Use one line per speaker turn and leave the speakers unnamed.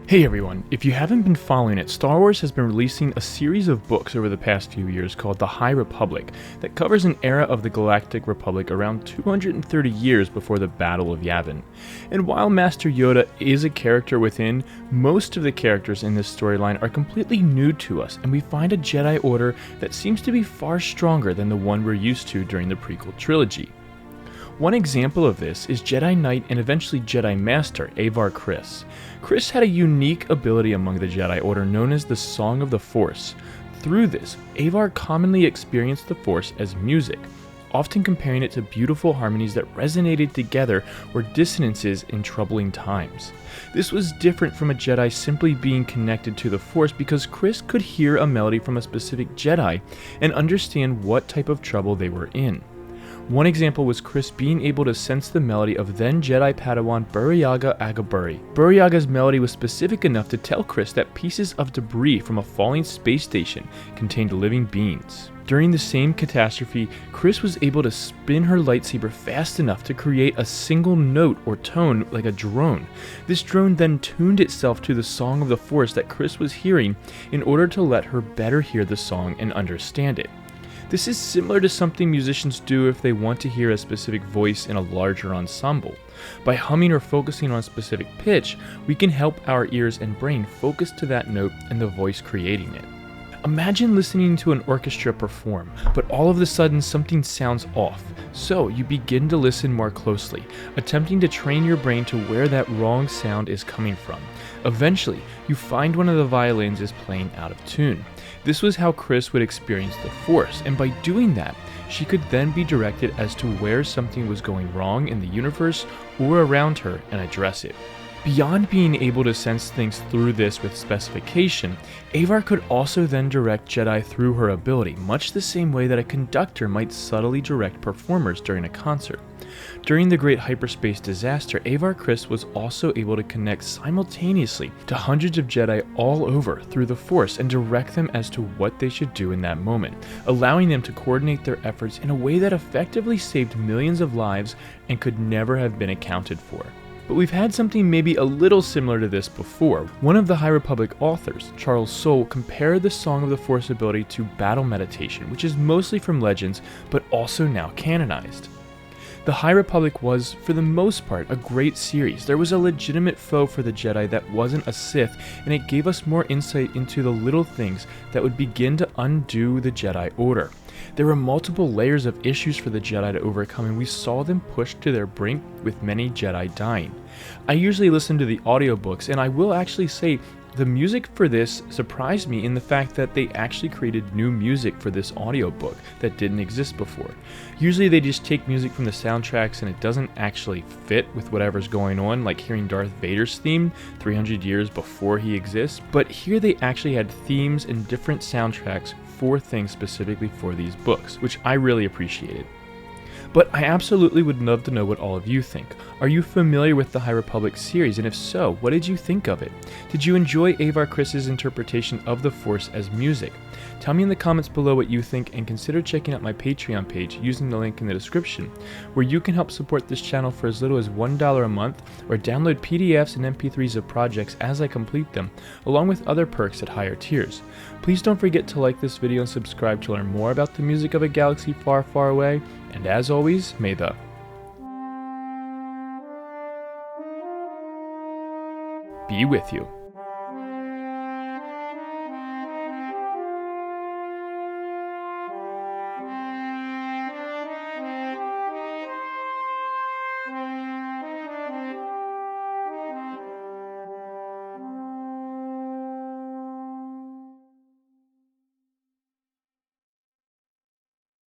Hey everyone, if you haven't been following it, Star Wars has been releasing a series of books over the past few years called The High Republic that covers an era of the Galactic Republic around 230 years before the Battle of Yavin. And while Master Yoda is a character within, most of the characters in this storyline are completely new to us, and we find a Jedi Order that seems to be far stronger than the one we're used to during the prequel trilogy. One example of this is Jedi Knight and eventually Jedi Master Avar Kriss. Kriss had a unique ability among the Jedi Order known as the Song of the Force. Through this, Avar commonly experienced the Force as music, often comparing it to beautiful harmonies that resonated together or dissonances in troubling times. This was different from a Jedi simply being connected to the Force because Kriss could hear a melody from a specific Jedi and understand what type of trouble they were in. One example was Kriss being able to sense the melody of then Jedi Padawan Burryaga Agaburi. Burryaga's melody was specific enough to tell Kriss that pieces of debris from a falling space station contained living beings. During the same catastrophe, Kriss was able to spin her lightsaber fast enough to create a single note or tone like a drone. This drone then tuned itself to the Song of the Force that Kriss was hearing in order to let her better hear the song and understand it. This is similar to something musicians do if they want to hear a specific voice in a larger ensemble. By humming or focusing on a specific pitch, we can help our ears and brain focus to that note and the voice creating it. Imagine listening to an orchestra perform, but all of a sudden something sounds off, so you begin to listen more closely, attempting to train your brain to where that wrong sound is coming from. Eventually, you find one of the violins is playing out of tune. This was how Kriss would experience the Force, and by doing that, she could then be directed as to where something was going wrong in the universe or around her and address it. Beyond being able to sense things through this with specification, Avar could also then direct Jedi through her ability, much the same way that a conductor might subtly direct performers during a concert. During the Great Hyperspace Disaster, Avar Kriss was also able to connect simultaneously to hundreds of Jedi all over through the Force and direct them as to what they should do in that moment, allowing them to coordinate their efforts in a way that effectively saved millions of lives and could never have been accounted for. But we've had something maybe a little similar to this before. One of the High Republic authors, Charles Soule, compared the Song of the Force ability to battle meditation, which is mostly from legends, but also now canonized. The High Republic was, for the most part, a great series. There was a legitimate foe for the Jedi that wasn't a Sith, and it gave us more insight into the little things that would begin to undo the Jedi Order. There were multiple layers of issues for the Jedi to overcome, and we saw them pushed to their brink with many Jedi dying. I usually listen to the audiobooks, and I will actually say the music for this surprised me in the fact that they actually created new music for this audiobook that didn't exist before. Usually they just take music from the soundtracks and it doesn't actually fit with whatever's going on, like hearing Darth Vader's theme 300 years before he exists, but here they actually had themes and different soundtracks for things specifically for these books, which I really appreciated. But I absolutely would love to know what all of you think. Are you familiar with the High Republic series, and if so, what did you think of it? Did you enjoy Avar Kriss's interpretation of the Force as music? Tell me in the comments below what you think, and consider checking out my Patreon page using the link in the description, where you can help support this channel for as little as $1 a month, or download PDFs and MP3s of projects as I complete them, along with other perks at higher tiers. Please don't forget to like this video and subscribe to learn more about the music of a galaxy far, far away, and as always, may the be with you.